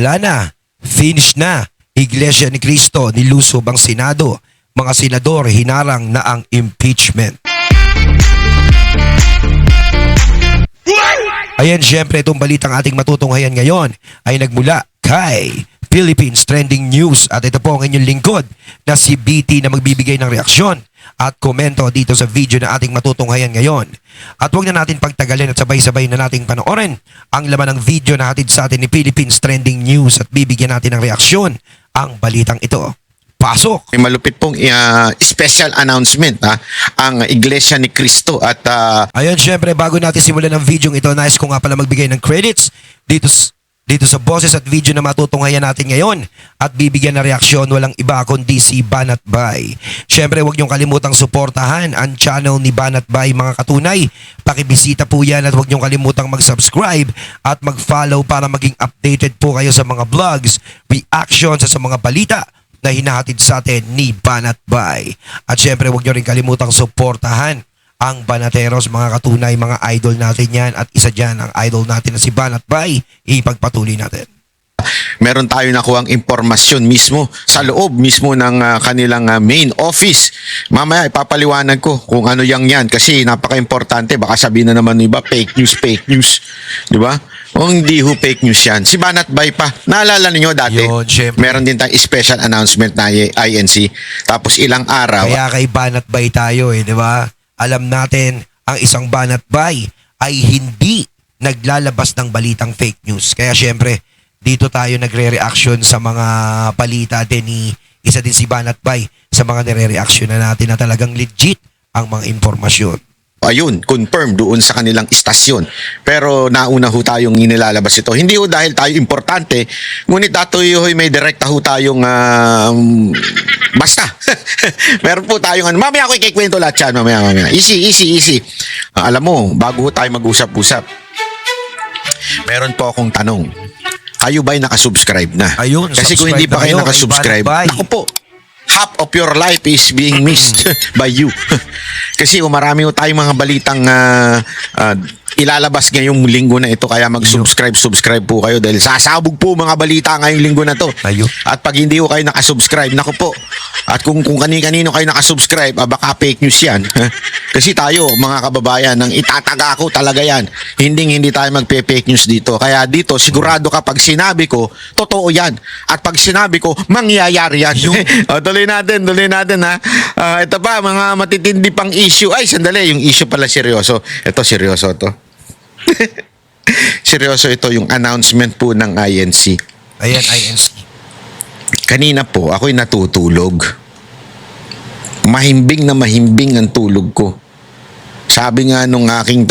wala na, finish na. Iglesia ni Cristo, nilusob ang Senado. Mga senador hinarang na ang impeachment. Ayan, syempre itong balitang ating matutunghayan ngayon ay nagmula kay Philippines Trending News at ito po ang inyong lingkod na si BT na magbibigay ng reaksyon at komento dito sa video na ating matutunghayan ngayon. At huwag na natin pagtagalin at sabay-sabay na nating panoorin ang laman ng video na hatid sa atin ni Philippines Trending News at bibigyan natin ng reaksyon ang balitang ito. Pasok! May malupit pong special announcement ang Iglesia ni Cristo at Ayun, syempre bago natin simulan ang video ito, nais ko nga pala magbigay ng credits dito sa boses at video na matutunghayan natin ngayon at bibigyan ng reaksyon walang iba kundi si Banat Bay. Syempre huwag niyong kalimutang suportahan ang channel ni Banat Bay mga katunay. Pakibisita po yan at huwag niyong kalimutang mag-subscribe at mag-follow para maging updated po kayo sa mga vlogs, reactions sa mga balita na hinahatid sa atin ni Banat Bay. At syempre huwag niyo rin kalimutang suportahan ang Banateros, mga katunay, mga idol natin yan. At isa dyan ang idol natin na si Banat Bay. Ipagpatuloy natin. meron tayo nakuhang impormasyon mismo sa loob mismo ng kanilang main office. Mamaya ipapaliwanag ko kung ano yan kasi napaka-importante. Baka sabihin na naman ng iba, fake news. Di ba? O hindi ho fake news yan. Si Banat Bay pa. Naalala niyo dati? Yun, meron din tayong special announcement na INC. Tapos ilang araw. Kaya kay Banat Bay tayo di ba? Alam natin, ang isang Banat Bay ay hindi naglalabas ng balitang fake news. Kaya syempre, dito tayo nagre-reaction sa mga balita din ni isa din si Banat Bay sa mga nire-reaction na natin na talagang legit ang mga impormasyon. Ayun, confirm doon sa kanilang istasyon. Pero nauna ho tayong inilalabas ito. Hindi ho dahil tayo importante, ngunit dato may direkta ho tayong basta. Meron po tayong mamaya ako ikikwento lahat yan, mamaya. Easy. Alam mo, bago tayo mag-usap-usap, meron po akong tanong. Kayo ba'y nakasubscribe na? Ayun, kasi kung hindi pa kayo nakasubscribe, naku po, half of your life is being missed by you. Kasi marami tayong mga balitang ilalabas ngayong linggo na ito, kaya subscribe po kayo dahil sasabog po mga balita ngayong linggo na to. Ayun. At pag hindi ko kayo nakasubscribe, naku po, at kung kani-kanino kayo nakasubscribe, baka fake news yan. Kasi tayo, mga kababayan, nang itataga ko talaga yan. Hindi tayo magpe-fake news dito. Kaya dito, sigurado kapag sinabi ko, totoo yan. At pag sinabi ko, mangyayari yan. Tuloy natin ha. Ito pa, mga matitindi pang issue. Ay, sandali, yung issue pala seryoso. Ito, seryoso to. Seryoso ito, yung announcement po ng INC. Ayan, INC. Kanina po, ako'y natutulog. Mahimbing ang tulog ko. Sabi nga nung aking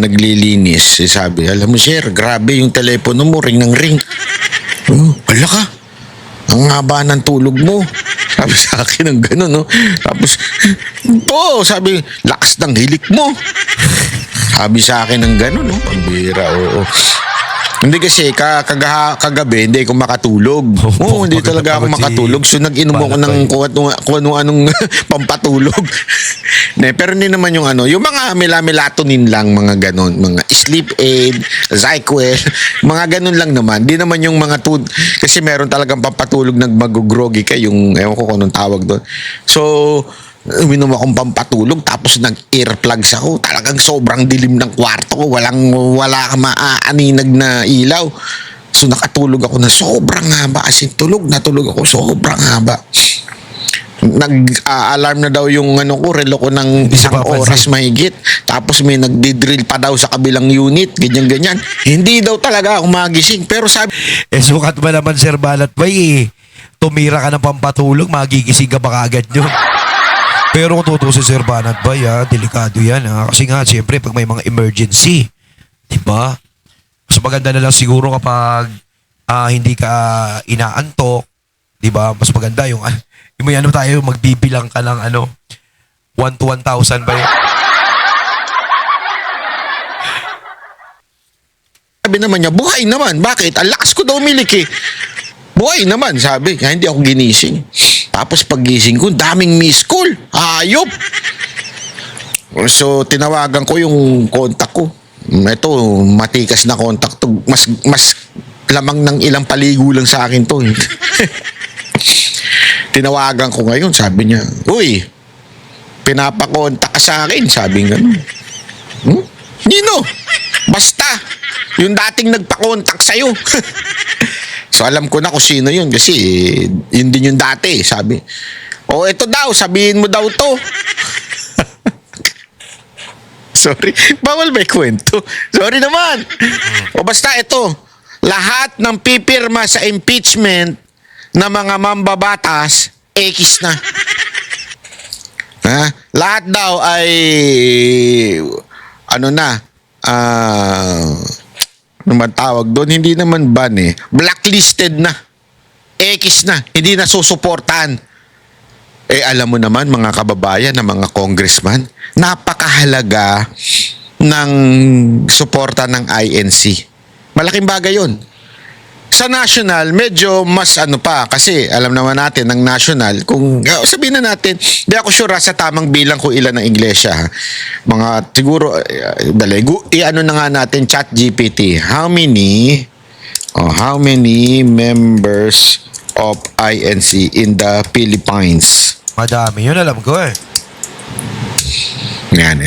naglilinis, sabi, alam mo sir, grabe yung telepono mo, ring ng ring. Oh, ala ka, ang haba ng tulog mo. Sabi sa akin ng gano'n, no? Tapos, sabi, lakas ng hilik mo. Sabi sa akin ng gano'n, no? Pambira, oo. Hindi kasi kagabi hindi ako makatulog. Hindi talaga ako makatulog. So nag-inom ako ng kung anong pampatulog. Pero hindi naman yung yung mga melatonin lang, mga ganon, mga sleep aid, ZyQuil, mga ganon lang naman. Hindi naman yung mga kasi meron talagang pampatulog nagmagugrogi ka, yung ewan ko kung anong tawag doon. So uminom akong pampatulog tapos nag-earplugs ako. Talagang sobrang dilim ng kwarto ko. Wala kang maaaninag na ilaw. So nakatulog ako na sobrang haba. As in, natulog ako sobrang haba. Nag-alarm na daw yung relo ko ng isang oras mahigit. Tapos may nagdi-drill pa daw sa kabilang unit. Ganyan. Hindi daw talaga ako magising. Pero sabi... sukat ba naman Sir Banat Bay tumira ka ng pampatulog, magigising ka ba agad nyo? Pero kung tutusin Sir Banat Bay, delikado yan. Kasi nga, siyempre, pag may mga emergency, diba? Mas maganda na lang siguro kapag hindi ka inaantok, diba? Mas maganda yung may tayo, magbibilang ka ng 1 to 1,000 ba yun? Sabi naman niya, buhay naman. Bakit? Ang lakas ko daw umilik eh. Buhay naman, sabi. Kaya hindi ako ginising. Tapos paggising ko, daming missed call. Hayop! So, tinawagan ko yung contact ko. Ito, matikas na contact to. Mas lamang ng ilang paligo lang sa akin to. Eh. Tinawagan ko ngayon, sabi niya, uy, pinapakontak ka sa akin, sabi nga. Nino, basta, yung dating nagpakontak sa'yo. So alam ko na kung sino yun kasi yun din yung dati, sabi. O ito daw, sabihin mo daw to. Sorry, bawal may kwento. Sorry naman. O basta ito, lahat ng pipirma sa impeachment na mga mambabatas, X na. Ha? Lahat daw ay ano na, ano man tawag doon, hindi naman ban eh. Blacklisted na. X na. Hindi na susuportahan. Eh alam mo naman mga kababayan na mga congressman, napakahalaga ng suporta ng INC. Malaking bagay yun. Sa national, medyo mas ano pa kasi alam naman natin ng national, kung sabihin na natin, di ako sure sa tamang bilang kung ilan ng iglesia. Ha? Mga siguro, i-ano na nga natin, chat GPT. How many members of INC in the Philippines? Madami yun, alam ko eh. Yan.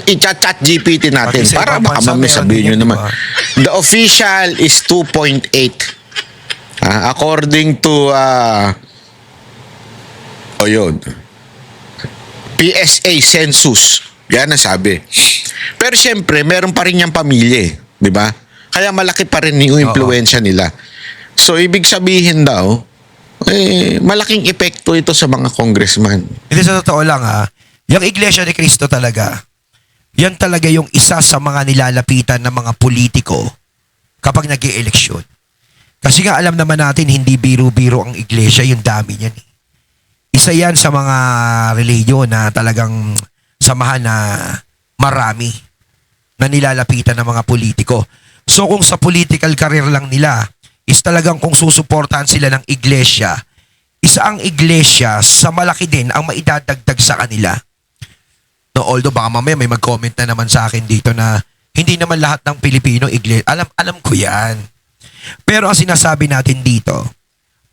I-chat GPT natin Pati sa para ibang baka bansa, mamaya meron sabihin din nyo yan, naman. diba? The official is 2.8. According to yun. PSA census. Yan ang sabi. Pero syempre, meron pa rin yung pamilya, di ba? Kaya malaki pa rin yung impluensya nila. So, ibig sabihin daw, malaking epekto ito sa mga congressman. Hindi, sa totoo lang yung Iglesia ni Cristo talaga, yan talaga yung isa sa mga nilalapitan ng mga politiko kapag nag-i-eleksyon. Kasi nga alam naman natin, hindi biro-biro ang Iglesia, yung dami niyan. Isa yan sa mga reliyon na talagang samahan na marami na nilalapitan ng mga politiko. So kung sa political career lang nila, is talagang kung susuportahan sila ng Iglesia, isa ang Iglesia sa malaki din ang maidadagdag sa kanila. No, although baka mamaya may mag-comment na naman sa akin dito na hindi naman lahat ng Pilipino Iglesia. Alam ko yan. Pero ang sinasabi natin dito,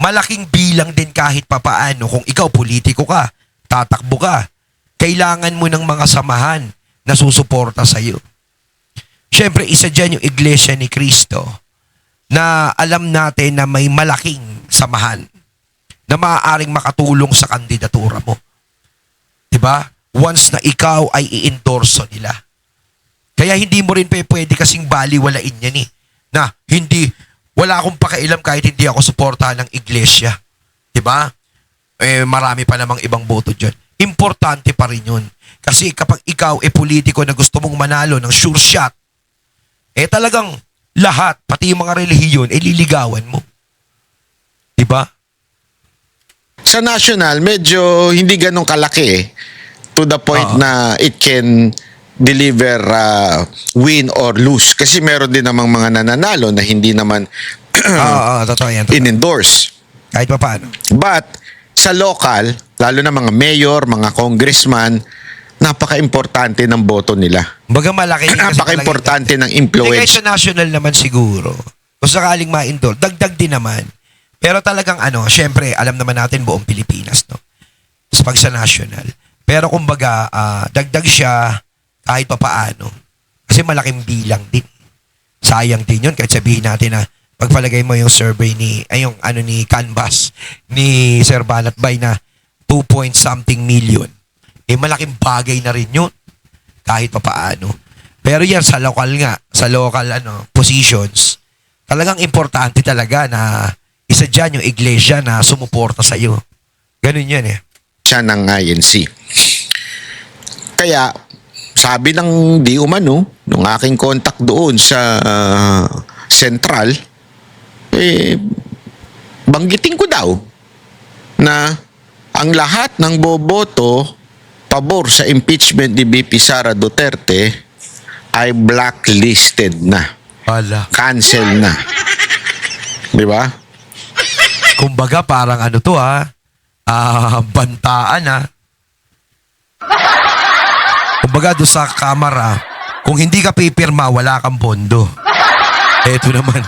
malaking bilang din kahit papaano kung ikaw politiko ka, tatakbo ka, kailangan mo ng mga samahan na susuporta sa iyo. Siyempre, isa dyan yung Iglesia ni Cristo na alam natin na may malaking samahan na maaaring makatulong sa kandidatura mo. Diba? Once na ikaw ay i-endorso nila. Kaya hindi mo rin pwede kasing baliwalain yan eh. Na hindi, wala akong pakialam kahit hindi ako suportahan ng iglesia. Diba? Marami pa namang ibang boto dyan. Importante pa rin yun. Kasi kapag ikaw politiko na gusto mong manalo ng sure shot, talagang lahat, pati yung mga relihiyon, liligawan mo. Diba? Sa national, medyo hindi ganun kalaki eh. To the point na it can deliver win or lose. Kasi meron din namang mga nananalo na hindi naman totoo yan. in-endorse. Kahit pa paano. But sa local, lalo na mga mayor, mga congressman, napaka-importante ng boto nila. Baga malaki. Napaka-importante ng Hindi influence. kahit sa national naman siguro. Kung sakaling ma-endorse, dagdag din naman. Pero talagang syempre, alam naman natin buong Pilipinas, no? Pag sa national. Pero kumbaga, dagdag siya kahit pa paano. Kasi malaking bilang din. Sayang din yun. Kahit sabihin natin na pagpalagay mo yung survey ni Canvas ni Sir Banat Bay na 2.something million. Malaking bagay na rin yun. Kahit pa paano. Pero yan sa local nga, sa local positions, talagang importante talaga na isa dyan yung iglesia na sumuporta sa iyo. Ganun yan eh. Siya ng INC. Kaya, sabi ng di umano, nung aking contact doon sa Central, banggitin ko daw na ang lahat ng boboto pabor sa impeachment ni BP Sara Duterte ay blacklisted na. Wala. Cancel na. Di ba? Kumbaga parang bantaan Kumbaga doon sa kamera, kung hindi ka pipirma, wala kang pondo. Eto naman.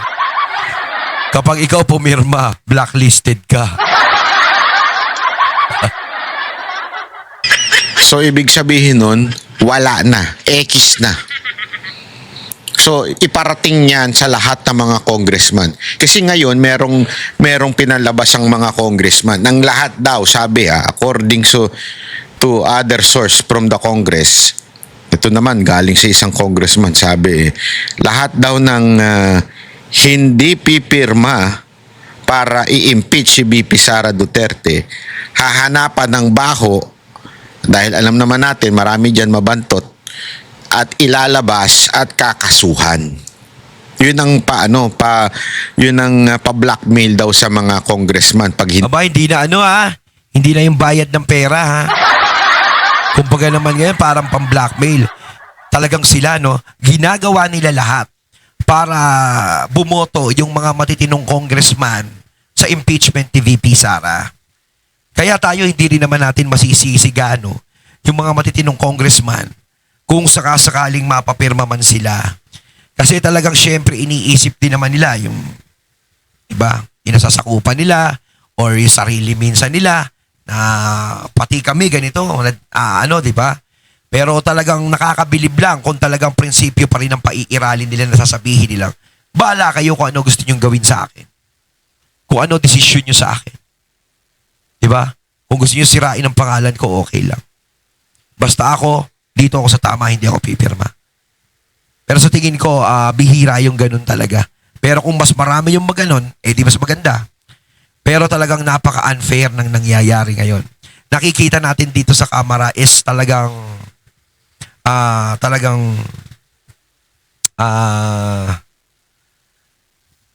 Kapag ikaw pumirma, blacklisted ka. So, ibig sabihin nun, wala na. X na. So, iparating yan sa lahat ng mga congressman. Kasi ngayon, merong pinalabas ang mga congressman. Ang lahat daw, sabi according to other source from the Congress, ito naman, galing sa isang congressman, sabi lahat daw ng hindi pipirma para i-impeach si BP Sara Duterte, hahanapan ng baho, dahil alam naman natin, marami dyan mabantot, at ilalabas at kakasuhan. Yun ang pa-blackmail daw sa mga congressman pag Aba, hindi na hindi na yung bayad ng pera ha. Kumbaga naman ngayon parang pang-blackmail. Talagang sila ginagawa nila lahat para bumoto yung mga matitinong congressman sa impeachment ni VP Sara. Kaya tayo hindi rin naman natin masisisi yung mga matitinong congressman kung sakasakaling mapapirma man sila. Kasi talagang syempre iniisip din naman nila yung inasasakupan nila or yung sarili minsan nila na pati kami ganito, di ba? Pero talagang nakakabilib lang kung talagang prinsipyo pa rin ang paiiralin nila na sasabihin nila, bahala kayo kung ano gusto nyong gawin sa akin. Kung ano desisyon nyo sa akin. Di ba? Kung gusto nyo sirain ang pangalan ko, okay lang. Basta ako, dito ako sa tama, hindi ako pipirma. Pero sa tingin ko, bihira yung ganun talaga. Pero kung mas marami yung maganon, di mas maganda. Pero talagang napaka-unfair ng nangyayari ngayon. Nakikita natin dito sa camera is talagang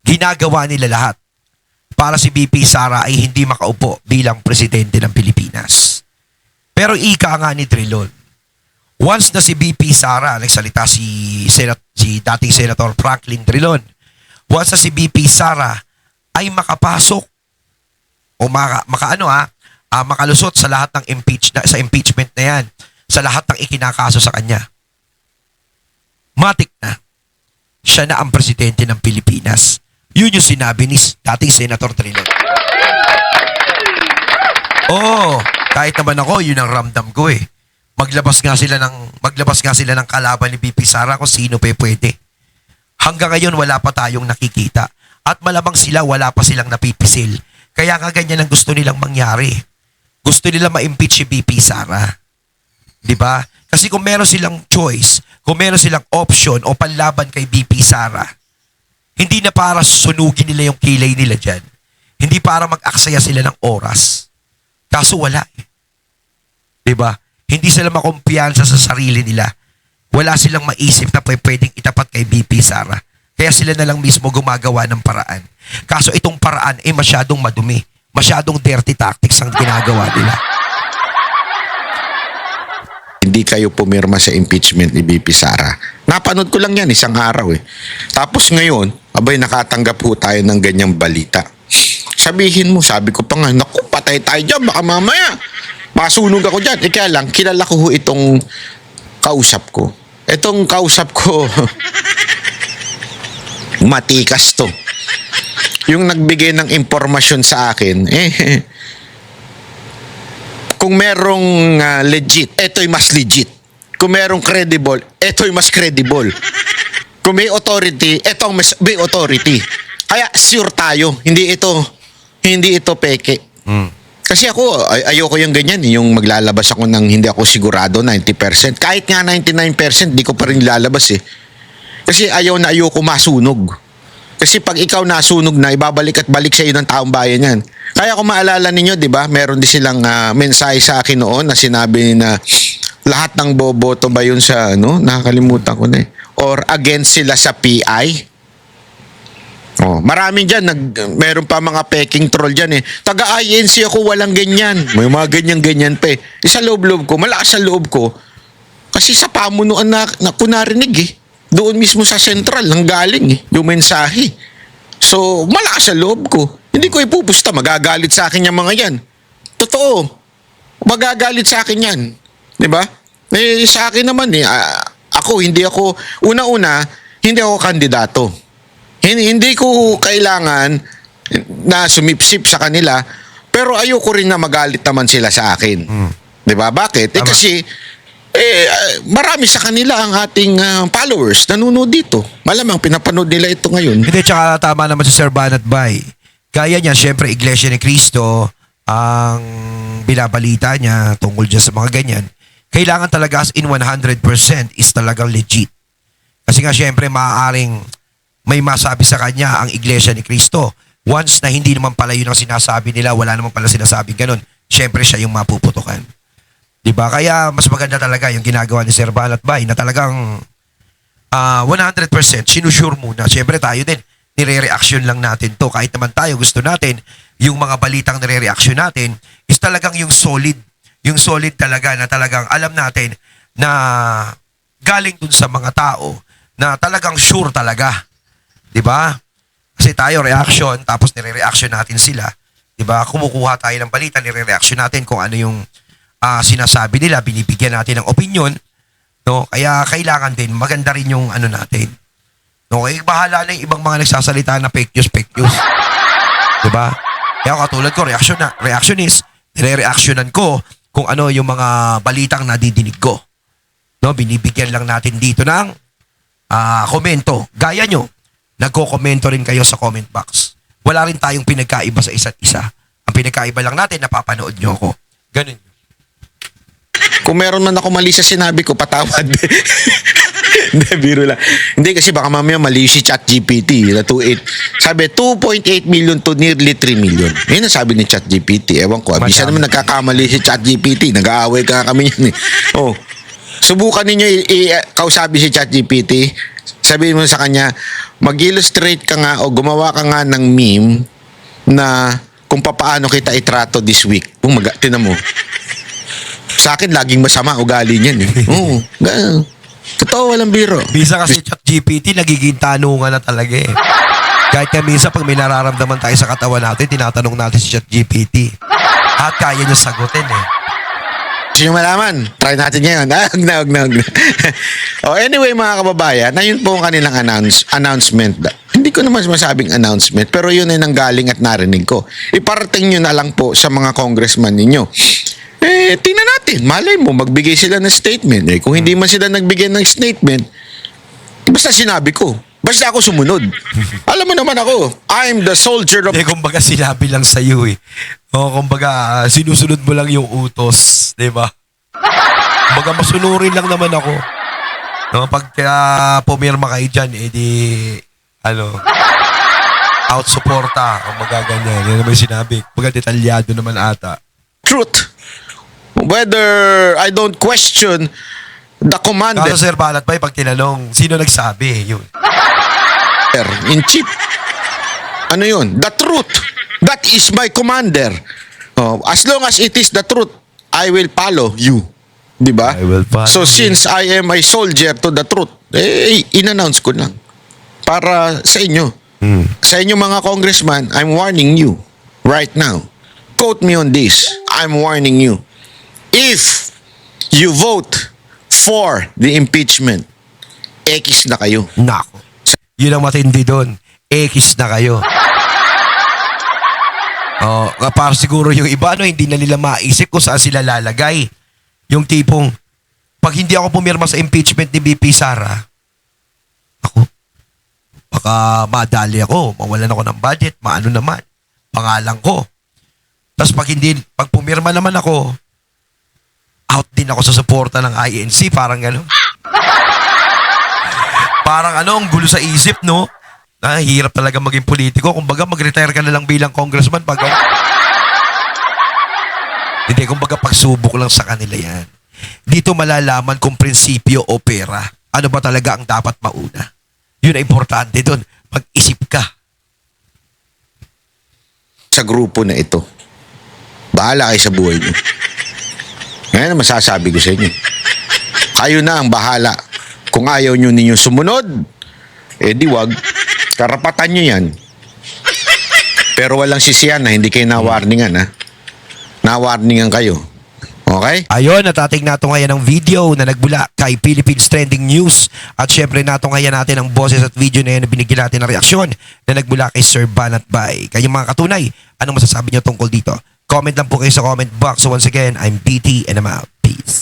ginagawa nila lahat para si BP Sara ay hindi makaupo bilang presidente ng Pilipinas. Pero ika nga ni Trilon, once na si BP Sara, nagsalita si dating Senator Franklin Trilon, once na si BP Sara ay makapasok o makalusot sa lahat ng impeachment na yan, sa lahat ng ikinakaso sa kanya, matik na siya na ang presidente ng Pilipinas. Yun yung sinabi ni dating Senator Trilon. Kahit naman ako, yun ang ramdam ko Maglabas nga sila ng kalaban ni BP Sara kung sino pwede. Hanggang ngayon wala pa tayong nakikita. At malamang wala pa silang napipisil. Kaya nga ganyan ang gusto nilang mangyari. Gusto nila ma-impeach si BP Sara. Diba? Kasi kung meron silang choice, kung meron silang option o panlaban kay BP Sara, hindi na para sunugin nila yung kilay nila dyan. Hindi para mag-aksaya sila ng oras. Kaso wala Diba? Hindi sila makumpiyansa sa sarili nila. Wala silang maisip na pwedeng itapat kay BP Sara. Kaya sila na lang mismo gumagawa ng paraan. Kaso itong paraan masyadong madumi. Masyadong dirty tactics ang ginagawa nila. hindi kayo pumirma sa impeachment ni BP Sara. Napanood ko lang yan isang araw Tapos ngayon, nakatanggap po tayo ng ganyang balita. Sabihin mo, sabi ko pa nga, naku, patay tayo dyan, baka mamaya masunog ako dyan. Kaya lang, kilala ko itong kausap ko. Itong kausap ko, matikas to. Yung nagbigay ng impormasyon sa akin, kung merong legit, ito'y mas legit. Kung merong credible, ito'y mas credible. Kung may authority, ito ang mas may authority. Kaya sure tayo, hindi ito peke. Kasi ako, ayoko yung ganyan, yung maglalabas ako ng hindi ako sigurado 90%. Kahit nga 99%, di ko pa rin lalabas Kasi ayoko masunog. Kasi pag ikaw nasunog na, ibabalik at balik sa iyo ng taong bayan yan. Kaya kung maalala ninyo, di ba, meron din silang mensahe sa akin noon na sinabi na lahat ng boboto ba yun sa, nakakalimutan ko na or against sila sa PI. Maraming dyan, meron pa mga peking troll dyan Taga-INC ako, walang ganyan. May mga ganyan-ganyan pa Sa loob-loob ko, malakas sa loob ko. Kasi sa pamunuan na ko narinig Doon mismo sa central, nang galing yung mensahe. So, malakas sa loob ko. Hindi ko ipupusta, magagalit sa akin yung mga yan. Totoo. Magagalit sa akin yan. Diba? Sa akin naman una-una, hindi ako kandidato. Hindi ko kailangan na sumipsip sa kanila, pero ayoko rin na magalit naman sila sa akin. 'Di ba? Bakit? Tama. Kasi marami sa kanila ang ating followers nanonood dito. Malamang pinapanood nila ito ngayon. Hindi, tsaka tama naman si Sir Banat Bay. Gaya niya, syempre, Iglesia ni Cristo, ang binabalita niya tungkol dyan sa mga ganyan. Kailangan talaga as in 100% is talagang legit. Kasi nga, syempre, maaaring may masabi sa kanya ang Iglesia ni Cristo. Once na hindi naman pala yun ang sinasabi nila, wala naman pala sinasabing ganun, syempre siya yung mapuputukan. Diba? Kaya mas maganda talaga yung ginagawa ni Sir Banat Bay na talagang 100% sinusure muna. Siyempre tayo din, nire-reaction lang natin to. Kahit naman tayo gusto natin, yung mga balitang nire-reaction natin is talagang yung solid. Yung solid talaga na talagang alam natin na galing dun sa mga tao na talagang sure talaga. Diba? Kasi tayo reaction, tapos nire-reaction natin sila. Diba? Kumukuha tayo ng balita, nire-reaction natin kung ano yung sinasabi nila, binibigyan natin ng opinion, no? Kaya kailangan din maganda rin yung ano natin. No, bahala na yung ibang mga nagsasalita na fake news. 'Di ba? Kaya katulad ko, reactionist, nire-reactionan ko kung ano yung mga balitang nadidinig ko. No, binibigyan lang natin dito ng komento. Gaya nyo, nagko-komento rin kayo sa comment box. Wala rin tayong pinagkaiba sa isa't isa. Ang pinagkaiba lang natin, napapanood nyo ako. Ganun. Kung meron man ako mali sa sinabi ko, patawad. Hindi, biro lang. Hindi, kasi baka mamaya mali si ChatGPT na 2.8. Sabi, 2.8 million to nearly 3 million. Yun ang sabi ni ChatGPT. Ewan ko, bisa naman nagkakamali si ChatGPT. Nag-aaway ka kami yan eh. Oh, subukan ninyo kausapin si ChatGPT. Sabihin mo sa kanya, mag-illustrate ka nga o gumawa ka nga ng meme na kung paano kita itrato this week. Tinan mo. Sa akin, laging masama ugali niyan eh. Oo. Totoo, walang biro. Bisa kasi ChatGPT, nagiging tanungan na talaga eh. Kahit na minsan pag may nararamdaman tayo sa katawan natin, tinatanong natin si ChatGPT. At kaya niya sagutin eh. Gusto nyo malaman? Try natin ngayon. Huwag na. Oh, anyway, mga kababayan, na yun po ang kanilang announcement. Hindi ko naman masabing announcement, pero yun ay nanggaling at narinig ko. Iparating nyo na lang po sa mga congressman ninyo. Tingnan natin. Malay mo, magbigay sila ng statement. Kung hindi man sila nagbigay ng statement, basta sinabi ko. Basta ako sumunod. Alam mo naman ako, I'm the soldier of... Hindi, kumbaga sinabi lang sa iyo eh. O, kumbaga, sinusunod mo lang yung utos, di ba? Kumbaga, masunurin lang naman ako. No, pag pumirma kayo dyan, out supporta, o magaganyan. Yan naman yung sinabi. Kumbaga, detalyado naman ata. Truth. Whether I don't question the commander Kaso Sir Banat Bay, pag tinanong, sino nagsabi? Yun. in chief. Ano yun? The truth. That is my commander. Oh, as long as it is the truth, I will follow you. Diba? I will follow So you. since I am a soldier to the truth, in-announce ko lang. Para sa inyo. Sa inyo mga congressman, I'm warning you right now. Quote me on this. I'm warning you. If you vote for the impeachment, X na kayo. Nako. Yun ang matindi doon. Ekis na kayo. Para siguro yung iba, hindi na nila maisip kung saan sila lalagay. Yung tipong, pag hindi ako pumirma sa impeachment ni BP Sara, baka madali ako, mawalan ako ng budget, maano naman, pangalan ko. Tapos pag pumirma naman ako, out din ako sa suporta ng INC, parang gano'n. Parang ang gulo sa isip, no? Hirap talaga maging politiko. Kumbaga, mag-retire ka na lang bilang congressman pag Hindi, kumbaga, pagsubok lang sa kanila yan. Dito malalaman kung prinsipyo o pera. Ano ba talaga ang dapat mauna? Yun ang importante doon. Mag-isip ka. Sa grupo na ito, bahala kayo sa buhay niyo. Ngayon ang masasabi ko sa inyo. Kayo na ang bahala. Kung ayaw nyo ninyo sumunod, di wag. Karapatan nyo yan. Pero walang sisiyan na hindi kayo na-warningan, ha? Na-warningan kayo. Okay? Ayun, at ating natungayan ng video na nagbula kay Philippines Trending News. At syempre natungayan natin ang boses at video na yun na binigyan natin ng reaksyon na nagbula kay Sir Banat Bay. Kayong mga katunay, anong masasabi nyo tungkol dito? Comment lang po kayo sa comment box. So once again, I'm BT and I'm out.